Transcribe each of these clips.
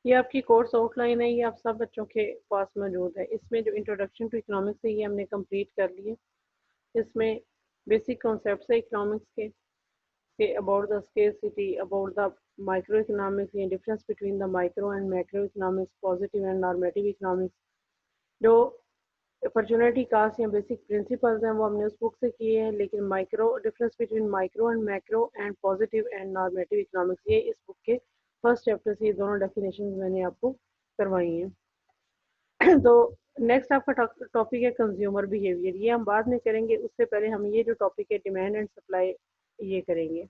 ये आपकी course outline है, ये आप सब बच्चों के पास मौजूद है। इसमें जो इंट्रोडक्शन टू इकोनॉमिक्स है ये हमने कंप्लीट कर लिए। इसमें बेसिक कॉन्सेप्ट्स है इकोनॉमिक्स के about the scarcity, about the micro economics, ये difference between the micro and macro economics, positive and normative economics, जो अपॉर्चुनिटी कास्ट या बेसिक प्रिंसिपल्स हैं वो हमने उस बुक से किए हैं। लेकिन micro difference between micro and macro and positive and normative economics, ये इस बुक के फर्स्ट चैप्टर से ये दोनों डेफिनेशन मैंने आपको करवाई हैं। तो नेक्स्ट आपका टॉपिक है कंज्यूमर बिहेवियर, ये हम बाद में करेंगे। उससे पहले हम ये जो टॉपिक है डिमांड एंड सप्लाई ये करेंगे।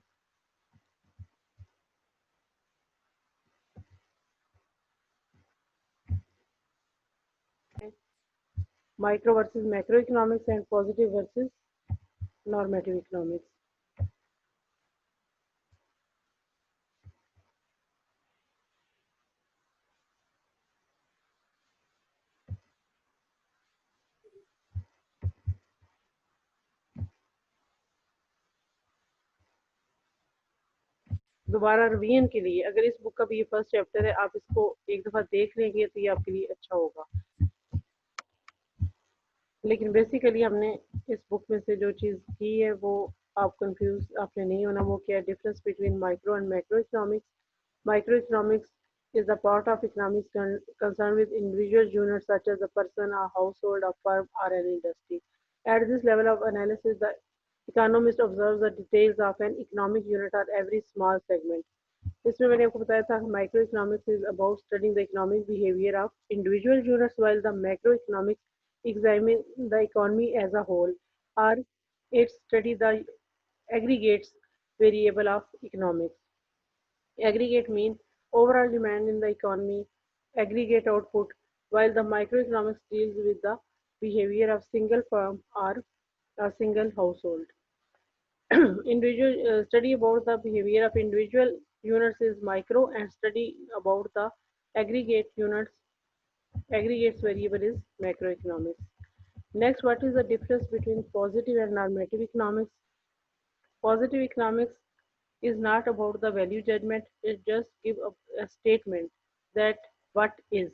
Micro versus macro economics and positive versus normative economics. दोबारा रिवीजन के लिए, अगर इस बुक का भी ये फर्स्ट चैप्टर है, आप इसको एक दफ़ा देख लेंगे तो ये आपके लिए अच्छा होगा। लेकिन बेसिकली हमने इस बुक में से जो चीज़ की है वो आप कंफ्यूज आपने नहीं होना। वो क्या है? Difference between micro and macro economics. Microeconomics is the part of economics concerned with individual units such as a person, a household, a firm, or an industry. At this level of analysis, the economist observes the details of an economic unit or every small segment. इसमें मैंने आपको बताया था micro economics is about studying the economic behaviour of individual units while the macro economics examine the economy as a whole or it study the aggregates variable of economics. Aggregate mean overall demand in the economy, aggregate output, while the microeconomics deals with the behavior of single firm or a single household. Individual study about the behavior of individual units is micro, and study about the aggregate units aggregates variable is macroeconomics. Next, what is the difference between positive and normative economics? Positive economics is not about the value judgment, it just give a statement that what is.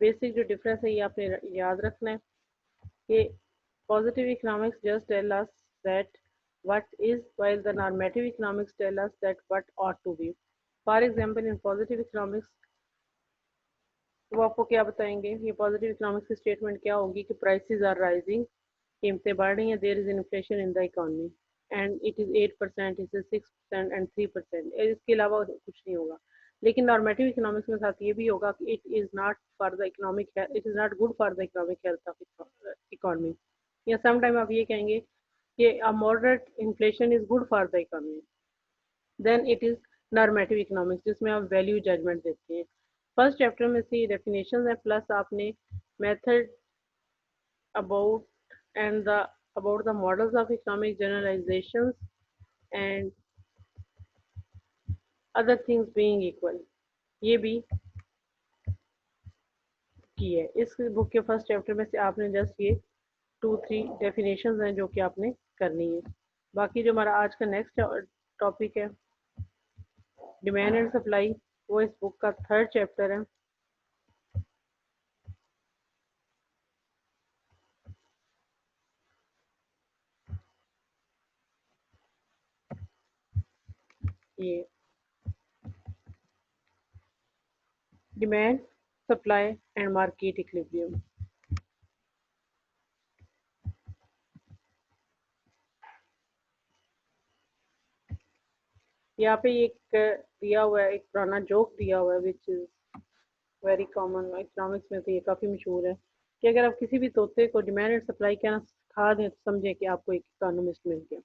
Basic जो difference है ये आपने याद रखना है कि positive economics just tell us that what is, while the normative economics tell us that what ought to be. For example, in positive economics वो आपको क्या बताएंगे? ये पॉजिटिव इकोनॉमिक्स की स्टेटमेंट क्या होगी कि प्राइसेस आर राइजिंग, कीमतें बढ़ रही हैं, there is inflation in the economy and it is 8%, it is 6% and 3%। इसके अलावा कुछ नहीं होगा। लेकिन नॉर्मेटिव इकोनॉमिक्स के साथ ये भी होगा कि it is not for the economic, it is not good for the economic health of economy. या सम टाइम आप ये कहेंगे कि a moderate inflation is good for the economy, then it is normative economics जिसमें आप value judgement देते हैं। First chapter में से डेफिनेशन है, प्लस आपने method about and the about the models of economic generalizations and other things being equal, ये भी की है। इस बुक के फर्स्ट चैप्टर में से आपने जस्ट ये 2-3 डेफिनेशंस हैं जो कि आपने करनी है। बाकी जो हमारा आज का नेक्स्ट टॉपिक है डिमांड एंड सप्लाई, वो इस बुक का थर्ड चैप्टर है। ये demand, supply and market equilibrium. यहाँ पे एक दिया हुआ है, एक पुराना जोक दिया हुआ है which is very common economics में, तो ये काफ़ी मशहूर है कि अगर आप किसी भी तोते को डिमांड एंड सप्लाई कहना सिखा दें तो समझे कि आपको एक इकोनॉमिस्ट मिल गया।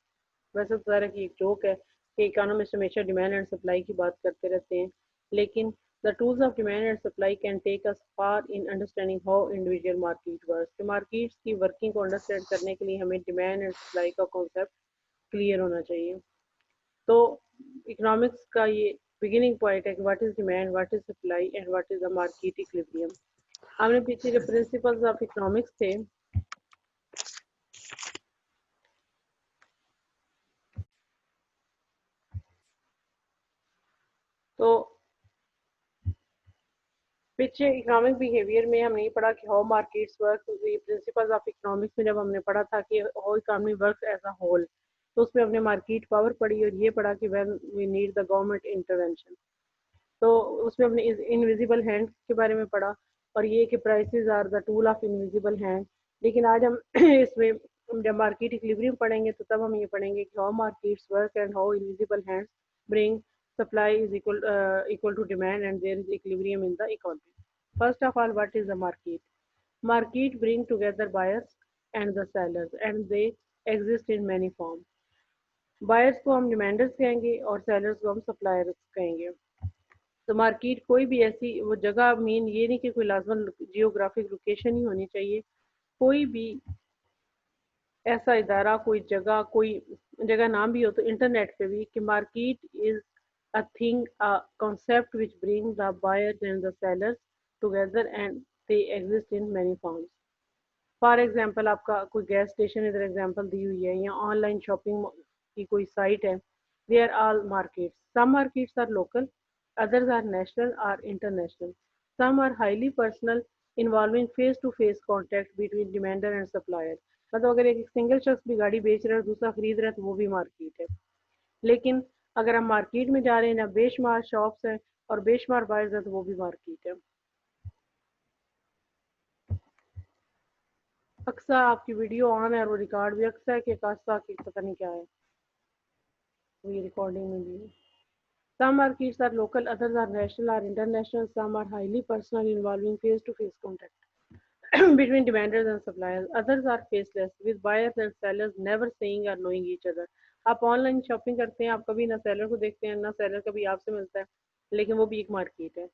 वैसे तो ज़ाहिर है कि एक जोक है कि इकोनॉमिस्ट हमेशा डिमांड एंड सप्लाई की बात करते रहते हैं, लेकिन the tools of demand and supply can take us far in understanding how individual market works. Markets की वर्किंग को अंडरस्टैंड करने के लिए हमें डिमांड एंड सप्लाई का कॉन्सेप्ट क्लियर होना चाहिए। तो इकोनॉमिक्स का ये बिगिनिंग पॉइंट है कि what is demand, what is supply and what is the market equilibrium. हमने पीछे जो प्रिंसिपल्स ऑफ इकोनॉमिक्स थे तो पीछे इकोनॉमिक बिहेवियर में हमने ये पढ़ा कि how markets work, principles of economics में जब हमने पढ़ा था कि how economy works as a whole, तो उसमें हमने मार्केट पावर पढ़ी और ये पढ़ा कि when we need the government intervention. तो उसमें हमने इनविजिबल हैंड के बारे में पढ़ा और ये कि prices are the tool of invisible hand. लेकिन आज हम इसमें जब मार्केट इक्विलिब्रियम पढ़ेंगे तो तब हम ये पढ़ेंगे कि how markets work and how invisible hands bring supply is equal to demand and there is equilibrium in the economy. First of all, what is the market? Market bring together buyers and the sellers and they exist in many forms. Buyers को हम डिमांडर्स कहेंगे और sellers को हम suppliers कहेंगे। तो market कोई भी ऐसी वो जगह, मीन ये नहीं कि कोई लाजमन जियोग्राफिक लोकेशन ही होनी चाहिए, कोई भी ऐसा इदारा, कोई जगह नाम भी हो तो इंटरनेट पे भी कि market is a thing, a concept which brings the buyers and the sellers together and they exist in many forms. For example आपका कोई गैस स्टेशन इधर एग्जाम्पल दी हुई है या ऑनलाइन शॉपिंग की कोई साइट है, they are all markets. Some markets are local, others are national or international. Some are highly personal, involving face-to-face contact between demander and supplier. मतलब अगर एक सिंगल शख्स भी गाड़ी बेच रहा है और दूसरा खरीद रहा है तो वो भी मार्केट है। लेकिन अगर हम मार्केट में जा रहे हैं ना, बेशुमार शॉप्स हैं और बेशुमार बायर्स हैं तो वो भी मार्केट है। अक्सर आपकी वीडियो ऑन है और वो रिकॉर्ड भी अक्सर है कि कासा की पता नहीं क्या है, वो ये रिकॉर्डिंग में भी है। Some markets are local, others are national or international. Some are highly personal, involving face-to-face contact between demanders and suppliers. Others are faceless, with buyers and sellers never seeing or knowing each other. आप online shopping करते हैं, आप कभी ना seller को देखते हैं ना सेलर कभी आपसे मिलता है, लेकिन वो भी एक मार्केट है।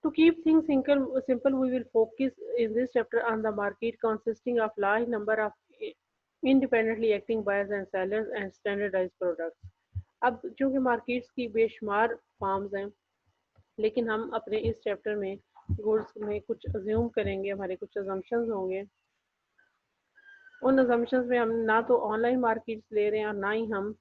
To keep things simple, we will focus in this chapter on the market consisting of large number of independently acting buyers and sellers and standardized products. अब चूंकि मार्केट्स की बेशुमार फार्म्स हैं, लेकिन हम अपने इस चैप्टर में गुड्स में कुछ अज्यूम करेंगे, हमारे कुछ अजम्पशंस होंगे। उन अजम्पशंस में हम ना तो ऑनलाइन मार्केट्स ले रहे हैं और ना ही हम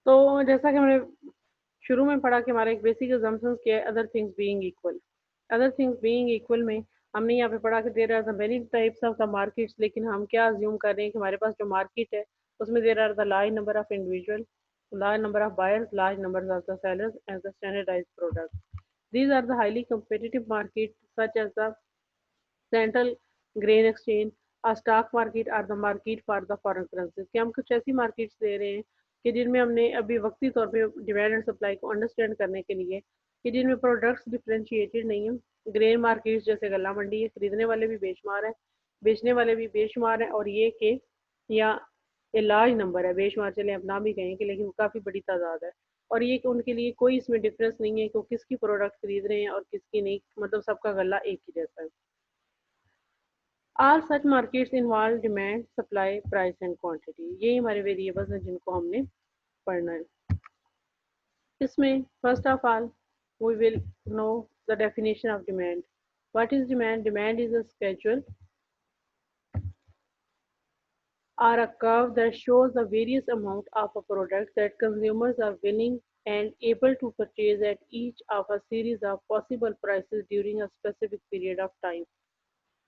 तो जैसा कि हमने शुरू में पढ़ा कि हमारा एक बेसिक अजम्पशंस क्या है, other things being equal. Other things being equal में हमने यहाँ पे पढ़ा कि there are the many types of the markets, लेकिन हम क्या अज्यूम कर रहे हैं कि हमारे पास जो मार्केट है उसमें there are the large number of individual, large number of buyers, large numbers of the sellers as the standardized products. These are the highly competitive markets such as the central grain exchange, a stock market or the market for the foreign currencies। कि हम कुछ ऐसी markets ले रहे हैं कि जिनमें हमने अभी वक्ती तौर पे डिमांड एंड सप्लाई को अंडरस्टैंड करने के लिए कि जिनमें प्रोडक्ट्स डिफ्रेंशिएटेड नहीं है। ग्रेन मार्केट्स जैसे गला मंडी है, खरीदने वाले भी बेशुमार है, बेचने वाले भी बेशुमार है, और ये कि या ये लार्ज नंबर है, बेशुमार चले आप ना भी कहें कि, लेकिन काफ़ी बड़ी तादाद है। और ये कि उनके लिए कोई इसमें डिफरेंस नहीं है कि वो किसकी प्रोडक्ट खरीद रहे हैं और किसकी नहीं, मतलब सबका गला एक ही जैसा है। All such markets involve demand, supply, price and quantity। यही हमारे वेरिएबल्स हैं जिनको हमने पढ़ना है। इसमें first of all we will know the definition of demand. What is demand? Demand is a schedule or a curve that shows the various amount of a product that consumers are willing and able to purchase at each of a series of possible prices during a specific period of time।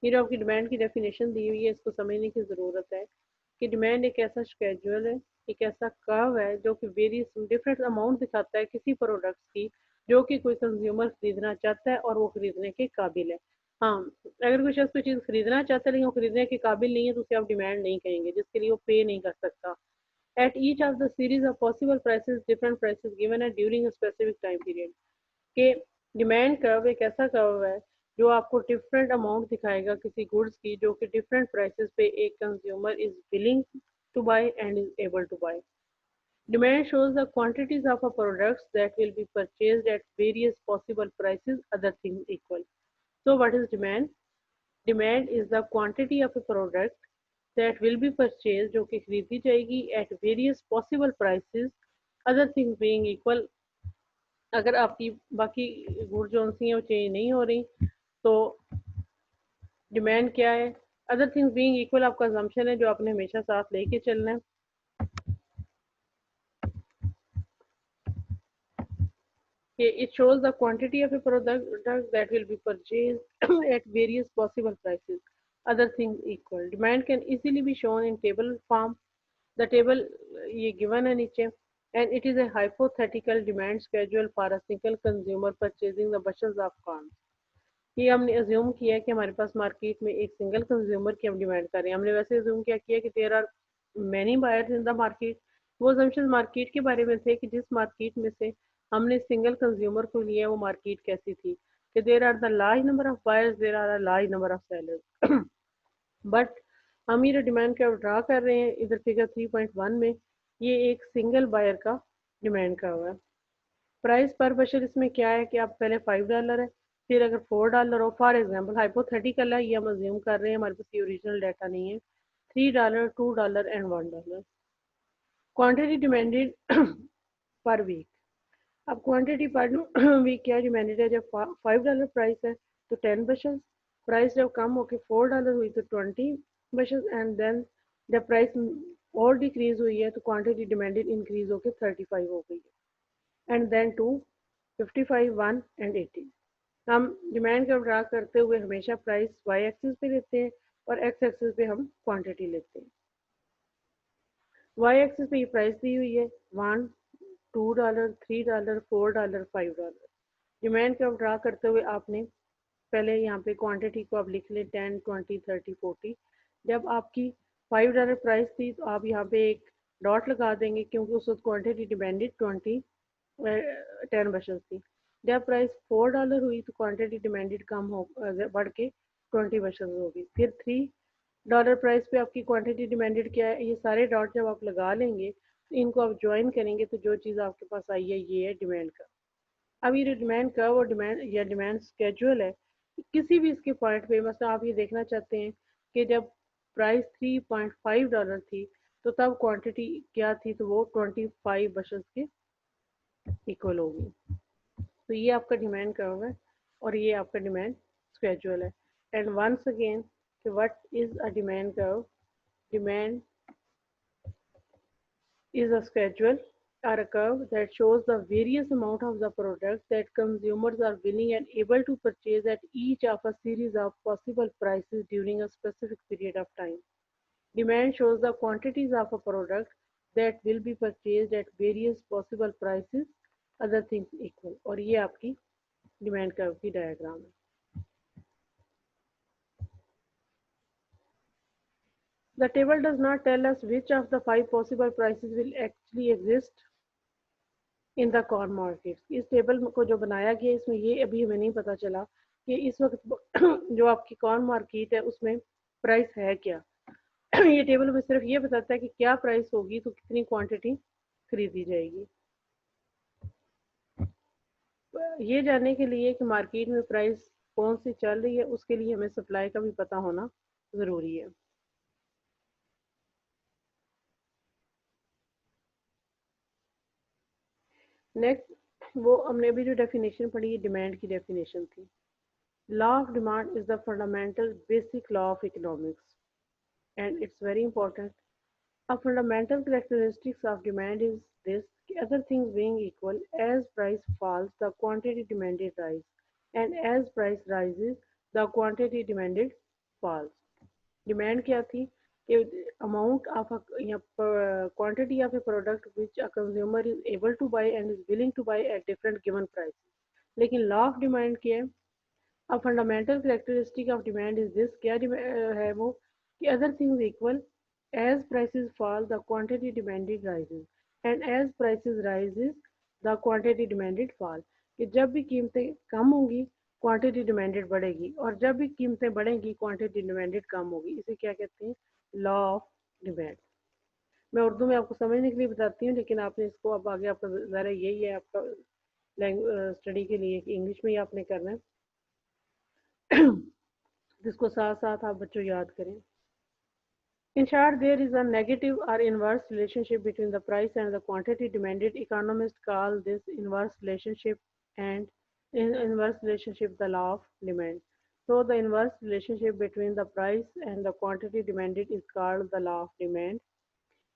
ये जो आपकी demand की definition दी हुई है, इसको समझने की ज़रूरत है कि डिमांड एक ऐसा शेड्यूल है, एक ऐसा कर्व है जो कि वेरियस डिफरेंट अमाउंट दिखाता है किसी प्रोडक्ट्स की जो कि कोई कंज्यूमर खरीदना चाहता है और वो खरीदने के काबिल है। हाँ, अगर कोई शख्स कोई चीज़ खरीदना चाहता है लेकिन वो खरीदने के काबिल नहीं है तो उसे आप डिमांड नहीं कहेंगे, जिसके लिए वो पे नहीं कर सकता। At each of the series of possible prices, different prices given at during a specific time period। कि डिमांड कर्व एक ऐसा कर्व है जो आपको डिफरेंट अमाउंट दिखाएगा किसी गुड्स की जो कि डिफरेंट प्राइसेस पे एक consumer is willing to buy and is able to buy. Demand shows the quantities of a products that will be purchased at various possible prices, other things equal। So what is demand? Demand is the quantity of a product that will be purchased जो कि खरीदी जाएगी at various possible prices, other things being equal। अगर आपकी बाकी good जो सी हैं वो चेंज नहीं हो रही तो डिमांड क्या है? अदर थिंग्स बीइंग इक्वल आपका अजम्पशन है जो आपने हमेशा साथ लेके चलना है कि it shows the quantity of a product that will be purchased at various possible prices. Other things equal. Demand can easily be shown in table form. The table ये given है नीचे and it is a hypothetical demand schedule for a single consumer purchasing the bushels of corn. ये हमने assume किया है कि हमारे पास market में एक सिंगल कंज्यूमर की हम डिमांड कर रहे हैं। हमने वैसे अज्यूम क्या किया कि there are many buyers in the market. वो अजम्पशन मार्केट के बारे में थे कि जिस मार्केट में से हमने सिंगल कंज्यूमर को लिया वो मार्केट कैसी थी कि there are the large number of buyers, there are a large number of sellers. But हम ये जो डिमांड का ड्रा कर रहे हैं इधर फिगर 3.1 में, ये एक सिंगल बायर का डिमांड का हुआ है। प्राइस पर बशर इसमें क्या है कि आप पहले $5 है, फिर अगर $4 हो, फॉर एग्जांपल हाइपोथेटिकल है, ये हम अज्यूम कर रहे हैं, हमारे पास ये ओरिजिनल डाटा नहीं है। $3, $2 and $1। Quantity demanded per week. अब क्वांटिटी पर वीक क्या डिमांडेड है? जब $5 प्राइस है तो 10 बशल्स, प्राइस जब कम होकर $4 हुई तो 20 बशल्स, एंड देन जब प्राइस और डिक्रीज हुई है तो क्वांटिटी डिमांडेड इंक्रीज होकर 35 हो गई है, एंड देन टू 55, 1 एंड 80। हम डिमांड का ड्रा करते हुए हमेशा प्राइस वाई एक्सिस पे लेते हैं और एक्स एक्सिस पे हम क्वांटिटी लेते हैं। वाई एक्सिस पे ये प्राइस दी हुई है, $1, $2, $3, $4, $5। डिमांड का ड्रा करते हुए आपने पहले यहाँ पे क्वांटिटी को आप लिख लें 10, 20, 30, 40। जब आपकी $5 प्राइस थी तो आप यहाँ पे एक डॉट लगा देंगे क्योंकि उस वक्त क्वांटिटी डिमांडेड 10 बशल्स थी। जब प्राइस $4 हुई तो क्वांटिटी डिमांडेड कम हो बढ़ के 20 बशल्स होगी। फिर $3 प्राइस पे आपकी क्वांटिटी डिमांडेड क्या है? ये सारे डॉट जब आप लगा लेंगे तो इनको आप ज्वाइन करेंगे तो जो चीज़ आपके पास आई है ये है डिमांड का। अब ये जो डिमांड का वो डिमांड या डिमांड स्केड्यूल है, किसी भी इसके पॉइंट पे मतलब आप ये देखना चाहते हैं कि जब प्राइस $3.5 थी तो तब क्वांटिटी क्या थी, तो वो 25 बशल्स के इक्वल होगी। तो ये आपका डिमांड कर्व है और ये आपका डिमांड स्केड्यूल है। एंड वंस अगेन कि what is a demand curve? Demand is a schedule or a curve that shows the various amount of the product that consumers are willing and able to purchase at each of a series of possible prices during a specific period of time. Demand shows the quantities of a product that will be purchased at various possible prices, other things equal। और ये आपकी demand curve की diagram है। The table does not tell us which of the 5 possible prices will actually exist in the corn market. इस table को जो बनाया गया इसमें ये अभी हमें नहीं पता चला कि इस वक्त जो आपकी कॉर्न मार्केट है उसमें प्राइस है क्या। ये टेबल में सिर्फ ये बताता है कि क्या प्राइस होगी तो कितनी क्वांटिटी खरीदी जाएगी। ये जानने के लिए कि मार्केट में प्राइस कौन सी चल रही है उसके लिए हमें सप्लाई का भी पता होना ज़रूरी है। नेक्स्ट वो हमने अभी जो डेफिनेशन पढ़ी डिमांड की डेफिनेशन थी। Law of demand is the fundamental basic law of economics and it's very important. A fundamental characteristics of demand is this: other things being equal, as price falls, the quantity demanded rise, and as price rises, the quantity demanded falls. Demand क्या थी? Amount of quantity of a product which a consumer is able to buy and is willing to buy at different given prices. लेकिन law of demand क्या है? A fundamental characteristic of demand is this, क्या है वो कि other things equal, as prices fall the quantity demanded rises and as prices rises the quantity demanded fall। कि जब भी कीमतें कम होंगी क्वांटिटी डिमांडेड बढ़ेगी और जब भी कीमतें बढ़ेंगी क्वांटिटी डिमांडेड कम होगी। इसे क्या कहते हैं? Law of demand. मैं उर्दू में आपको समझने के लिए बताती हूँ लेकिन आपने इसको अब आगे आपका ज़रा यही है आपका स्टडी के लिए कि इंग्लिश में ही आपने करना है जिसको साथ साथ आप बच्चों याद करें। In short, there is a negative or inverse relationship between the price and the quantity demanded. Economists call this inverse relationship and in inverse relationship the law of demand. So the inverse relationship between the price and the quantity demanded is called the law of demand.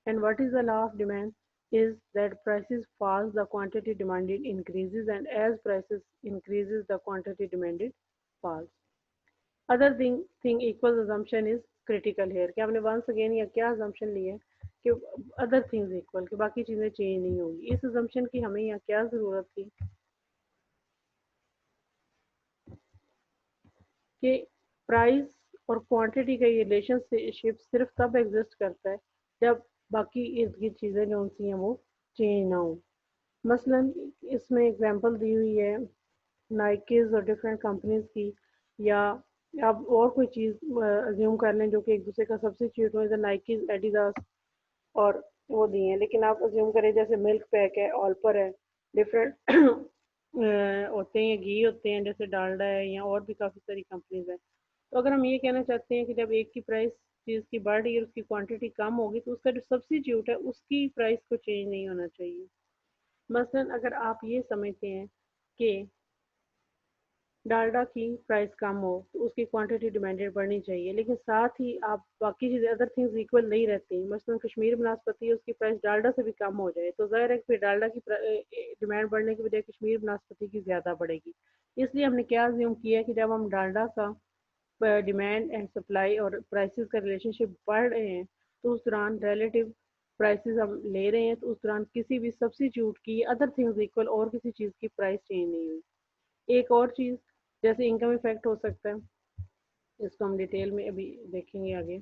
And what is the law of demand? Is that prices fall, the quantity demanded increases, and as prices increases, the quantity demanded falls. Other thing equal assumption is critical here कि आपने once again या क्या assumption लिया है कि other things equal कि बाकी चीज़ें चेंज नहीं होंगी। इस assumption की हमें यहाँ क्या ज़रूरत थी कि प्राइस और क्वांटिटी का ये रिलेशनशिप सिर्फ तब एग्जिस्ट करता है जब बाकी इर्द गिर्द चीज़ें जो सी हैं वो चेंज ना हो। मसलन इसमें एग्जांपल दी हुई है नाइकीज और डिफरेंट कंपनीज की, या आप और कोई चीज़ अज्यूम कर लें जो कि एक दूसरे का सब्सिट्यूट हो, जैसे नाइकीज, एडिडास और वो दिए हैं। लेकिन आप अज्यूम करें जैसे मिल्क पैक है, ऑल्पर है, डिफरेंट होते हैं, घी होते हैं जैसे डालडा है, या और भी काफ़ी सारी कंपनीज हैं। तो अगर हम ये कहना चाहते हैं कि जब एक की प्राइस चीज़ की बढ़ रही है, उसकी क्वांटिटी कम होगी, तो उसका जो सब्सिट्यूट है उसकी प्राइस को चेंज नहीं होना चाहिए। मसलन अगर आप ये समझते हैं कि डालडा की प्राइस कम हो तो उसकी क्वांटिटी डिमांडेड बढ़नी चाहिए, लेकिन साथ ही आप बाकी चीज़ें अदर थिंग्स इक्वल नहीं रहती। मसलन कश्मीर बनास्पति है, उसकी प्राइस डालडा से भी कम हो जाए तो ज़ाहिर है कि फिर डालडा की डिमांड बढ़ने की बजाय कश्मीर बनास्पति की ज़्यादा बढ़ेगी। इसलिए हमने क्या अज्यूम किया कि जब हम डालडा का डिमांड एंड सप्लाई और प्राइसेस का रिलेशनशिप बढ़ रहे हैं तो उस दौरान रिलेटिव प्राइसेस हम ले रहे हैं, तो उस दौरान किसी भी सब्सिट्यूट की अदर थिंग्स इक्वल और किसी चीज़ की प्राइस चेंज नहीं हुई। एक और चीज़ जैसे इनकम इफेक्ट हो सकता है, इसको हम डिटेल में अभी देखेंगे आगे।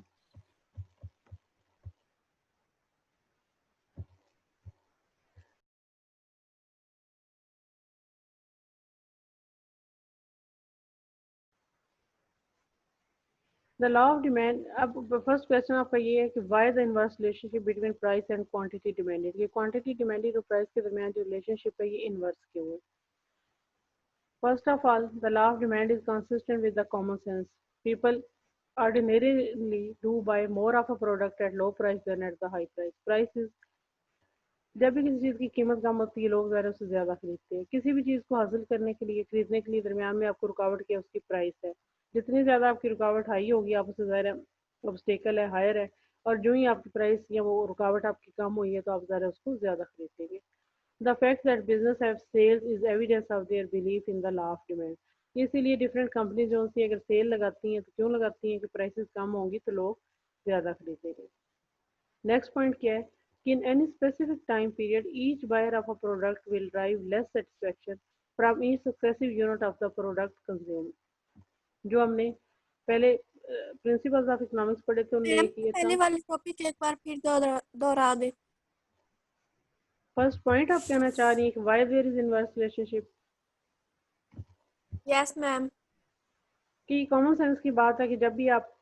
द लॉ ऑफ डिमांड, अब फर्स्ट क्वेश्चन आपका ये है कि why the inverse relationship between price and quantity demanded, ये क्वांटिटी डिमांडेड और प्राइस के दरमियान जो रिलेशनशिप है ये इनवर्स क्यों है? First of all, the law of demand is consistent with the common sense. People ordinarily do buy more of a product at low price than at the high price. Price is, जब भी किसी चीज़ की कीमत कम होती है लोग ज़रा उससे ज़्यादा खरीदते हैं। किसी भी चीज़ को हासिल करने के लिए, खरीदने के लिए दरमियान में आपको रुकावट क्या, उसकी प्राइस है। जितनी ज़्यादा आपकी रुकावट हाई होगी, आप उससे ज़्यादा ऑब्स्टेकल है, हायर है, और जो ही आपकी प्राइस या वो रुकावट आपकी कम हुई है तो आप ज़रा उसको ज़्यादा खरीदेंगे। The fact that business have sales is evidence of their belief in the law of demand. इसीलिए डिफरेंट कंपनी जो सी अगर सेल लगाती हैं तो क्यों लगाती हैं कि प्राइसेस कम होंगी तो लोग ज़्यादा खरीदेंगे। नेक्स्ट पॉइंट क्या है कि in any specific time period each buyer of a product will drive less satisfaction from each successive unit of the product consume. जो हमने पहले प्रिंसिपल्स ऑफ इकोनॉमिक्स पढ़े थे उनमें मैम एक ये था। पहले वाली टॉपिक एक बार फिर दोहरा दे। फर्स्ट पॉइंट आप कहना चाह रही हैं कि why there is inverse relationship, yes ma'am. कि कॉमन सेंस की बात है कि जब भी आप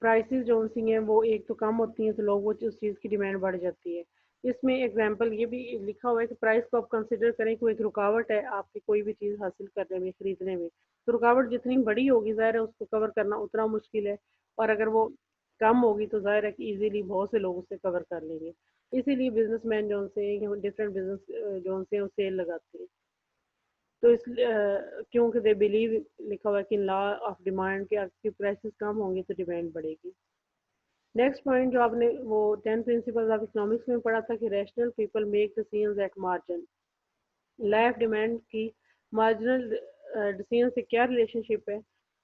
प्राइसेस जो सी हैं वो एक तो कम होती हैं तो लोग वो उस चीज़ की डिमांड बढ़ जाती है। इसमें एग्जांपल ये भी लिखा हुआ है कि प्राइस को आप कंसिडर करें कि वो एक रुकावट है आपकी कोई भी चीज़ हासिल करने में, खरीदने में। तो रुकावट जितनी बड़ी होगी ज़ाहिर है उसको कवर करना उतना मुश्किल है, और अगर वो कम होगी तो ज़ाहिर है कि ईजिली बहुत से लोग उसे कवर कर लेंगे। इसीलिए बिजनेसमैन जो से डिफरेंट बिजनेस जो से सेल लगाते हैं। तो इस क्योंकि दे बिलीव, लिखा हुआ है कि लॉ ऑफ डिमांड के आपकी प्राइसेस कम होंगी तो डिमांड बढ़ेगी। नेक्स्ट पॉइंट जो आपने वो 10 प्रिंसिपल्स ऑफ इकोनॉमिक्स में पढ़ा था कि rational people make decisions eight margin. Life demand की मार्जिनल डिसीजन से क्या रिलेशनशिप है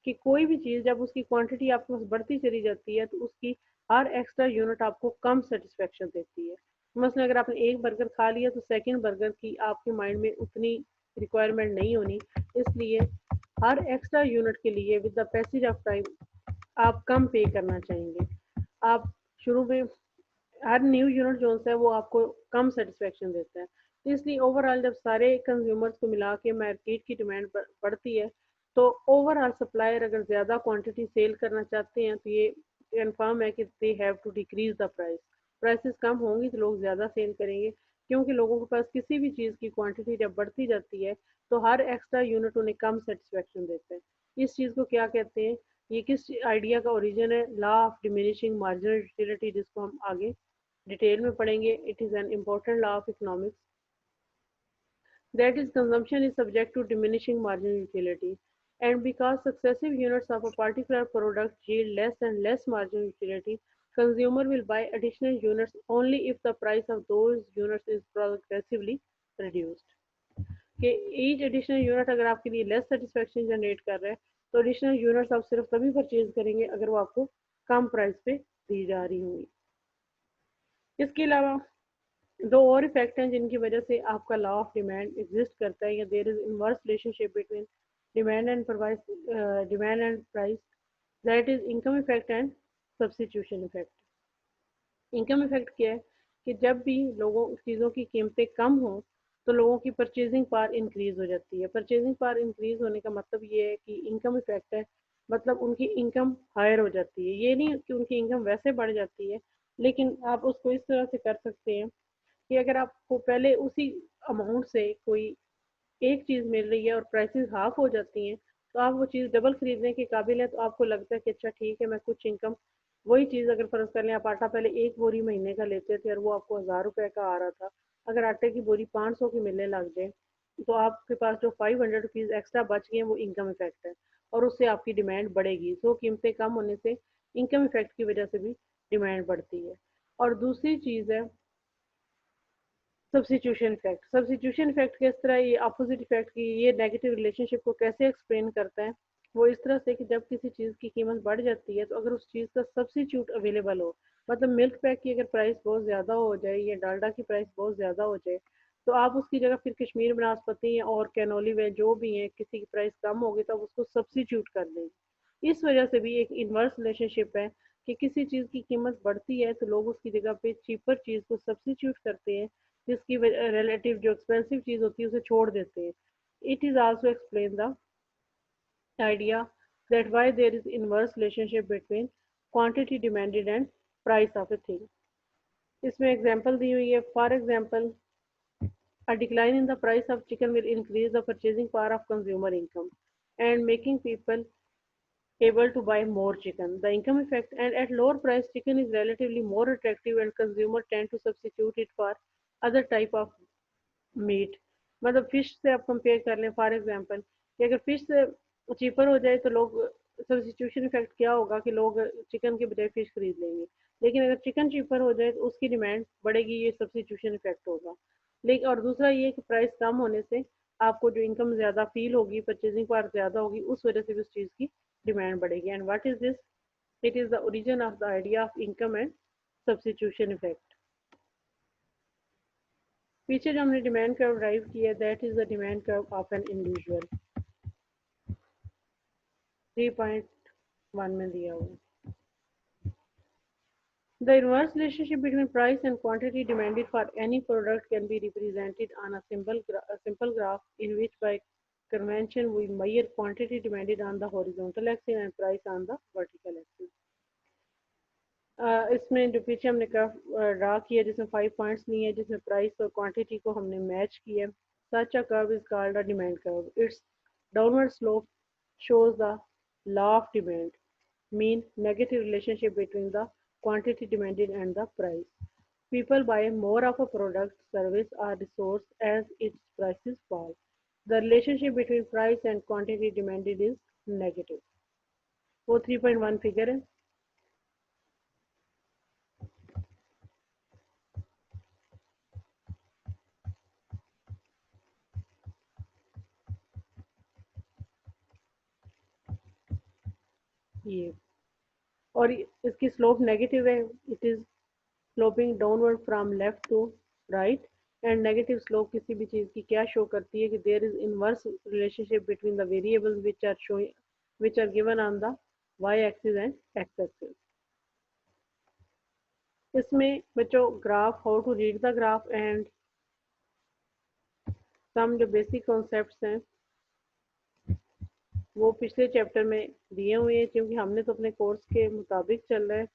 कि कोई भी चीज़ जब उसकी क्वांटिटी आपके पास बढ़ती चली जाती है तो उसकी हर एक्स्ट्रा यूनिट आपको कम सेटिस्फेक्शन देती है। मसलन अगर आपने एक बर्गर खा लिया तो सेकंड बर्गर की आपके माइंड में उतनी रिक्वायरमेंट नहीं होनी, इसलिए हर एक्स्ट्रा यूनिट के लिए with the passage of time आप कम पे करना चाहेंगे। आप शुरू में हर न्यू यूनिट जो है वो आपको कम सेटिस्फेक्शन देता है। तो इसलिए ओवरऑल जब सारे कंज्यूमर्स को मिला के मार्केट की डिमांड बढ़ती है तो ओवरऑल सप्लायर अगर ज़्यादा क्वांटिटी सेल करना चाहते हैं तो ये कन्फर्म है कि they have to decrease the price. Prices कम होंगी तो लोग ज़्यादा सेल करेंगे, क्योंकि लोगों के पास किसी भी चीज़ की क्वांटिटी जब बढ़ती जाती है तो हर एक्स्ट्रा यूनिट उन्हें कम सेटिस्फेक्शन देता है। इस चीज़ को क्या कहते हैं ये किस आइडिया का ओरिजिन है? Law of diminishing marginal utility, जिसको हम आगे डिटेल में पढ़ेंगे. It is an important law of economics. That is, consumption is subject to diminishing marginal utility, and because successive units of a particular product yield less and less marginal utility, consumer will buy additional units only if the price of those units is progressively reduced. कि each additional unit अगर आपके लिए less satisfaction generate कर रहा है तो additional units आप सिर्फ तभी परचेज करेंगे अगर वो आपको कम प्राइस पे दी जा रही होंगी. इसके अलावा दो और इफेक्ट हैं जिनकी वजह से आपका लॉ ऑफ डिमांड एग्जिस्ट करता है, या there is inverse relationship between demand and price. That is income effect and substitution effect. Income effect क्या है कि जब भी लोगों चीज़ों की कीमतें कम हो तो लोगों की परचेजिंग पावर इंक्रीज हो जाती है. परचेजिंग पावर इंक्रीज होने का मतलब ये है कि इनकम इफेक्ट है, मतलब उनकी इनकम हायर हो जाती है. ये नहीं कि उनकी इनकम वैसे बढ़ जाती है, लेकिन आप उसको इस तरह से कर सकते हैं कि अगर आपको पहले उसी अमाउंट से कोई एक चीज़ मिल रही है और प्राइसेस हाफ हो जाती हैं तो आप वो चीज़ डबल खरीदने के काबिल है, तो आपको लगता है कि अच्छा ठीक है, मैं कुछ इनकम वही चीज़ अगर फ़र्ज़ कर लें आप आटा पहले एक बोरी महीने का लेते थे और वो आपको 1000 रुपये का आ रहा था, अगर आटे की बोरी 500 की मिलने लग जाए तो आपके पास जो 500 रुपीज़ एक्स्ट्रा बच गए हैं वो इनकम इफेक्ट है और उससे आपकी डिमांड बढ़ेगी. सो कीमतें कम होने से इनकम इफेक्ट की वजह से भी डिमांड बढ़ती है. और दूसरी चीज़ है सब्स्टिट्यूशन इफेक्ट. सब्स्टिट्यूशन इफेक्ट किस तरह, ये अपोजिट इफेक्ट की ये नेगेटिव रिलेशनशिप को कैसे एक्सप्लेन करता है? वो इस तरह से कि जब किसी चीज़ की कीमत बढ़ जाती है तो अगर उस चीज़ का सब्स्टिट्यूट अवेलेबल हो, मतलब मिल्क पैक की अगर प्राइस बहुत ज़्यादा हो जाए या डालडा की प्राइस बहुत ज़्यादा हो जाए तो आप उसकी जगह फिर कश्मीर बनास्पति और कैनोली वे जो भी है किसी की प्राइस कम होगी तो आप उसको सब्स्टिट्यूट कर देंगे. इस वजह से भी एक इन्वर्स रिलेशनशिप है कि किसी चीज़ की कीमत बढ़ती है तो लोग उसकी जगह पे चीपर चीज़ को सब्स्टिट्यूट करते हैं, जिसकी रिलेटिव जो एक्सपेंसिव चीज़ होती है उसे छोड़ देते हैं. It is also explain the idea that why there is inverse relationship between quantity demanded and price of a thing. इसमें एग्जांपल दी हुई है. For example, a decline in the price of chicken will increase the purchasing power of consumer income and making people able to buy more chicken. The income effect, and at lower price chicken is relatively more attractive and consumer tend to substitute it for other type of meat. मतलब fish से आप compare कर लें for example कि अगर fish से cheaper हो जाए तो लोग सब्स्टिट्यूशन इफेक्ट क्या होगा कि लोग चिकन के बजाय फिश खरीद लेंगे, लेकिन अगर चिकन चीपर हो जाए तो उसकी डिमांड बढ़ेगी, ये सब्स्टिट्यूशन इफेक्ट होगा. लेकिन और दूसरा ये कि प्राइस कम होने से आपको जो इनकम ज़्यादा फील होगी, परचेजिंग पावर ज़्यादा होगी, उस वजह से भी उस चीज़ की डिमांड बढ़ेगी. And what is this? It is the origin of the idea of income and substitution effect. पीछे जो हमने डिमांड कर्व ड्राइव किया, that is the demand curve of an individual. 3.1 में दिया हुआ. The inverse relationship between price and quantity demanded for any product can be represented on a simple graph in which by convention we measure quantity demanded on the horizontal axis and price on the vertical axis. इसमें जो पीछे हमने curve draw किया जिसमें 5 points लिए हैं, जिसमें price और क्वांटिटी को हमने मैच किया. Such a curve is called a demand curve. It's downward slope shows the law of demand, mean negative relationship between the quantity demanded and the price. People buy more of a product, service or resource as its prices fall. The relationship between price and quantity demanded is negative. वो 3.1 figure है. ये और इसकी slope negative है. It is sloping downward from left to right. And negative slope किसी भी चीज़ की क्या शो करती है कि there is inverse relationship between the variables which are given on the y axis and x axis. इसमें बच्चों graph, how to read the graph and some जो बेसिक कॉन्सेप्ट्स हैं वो पिछले चैप्टर में दिए हुए हैं, क्योंकि हमने तो अपने कोर्स के मुताबिक चल रहा है